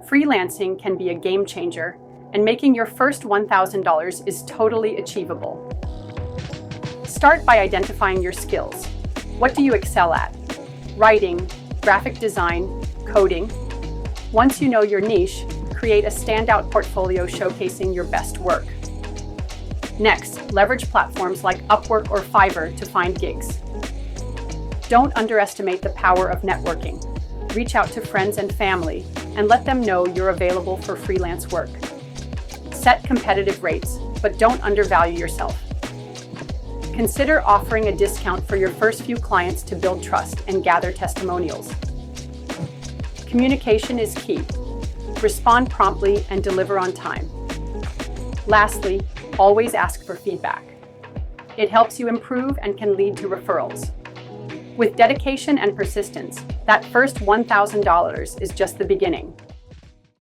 Freelancing can be a game changer, and making your first $1,000 is totally achievable. Start by identifying your skills. What do you excel at? Writing, graphic design, coding. Once you know your niche, create a standout portfolio showcasing your best work. Next, leverage platforms like Upwork or Fiverr to find gigs. Don't underestimate the power of networking. Reach out to friends and family and let them know you're available for freelance work. Set competitive rates, but don't undervalue yourself. Consider offering a discount for your first few clients to build trust and gather testimonials. Communication is key. Respond promptly and deliver on time. Lastly, always ask for feedback. It helps you improve and can lead to referrals. With dedication and persistence, that first $1,000 is just the beginning.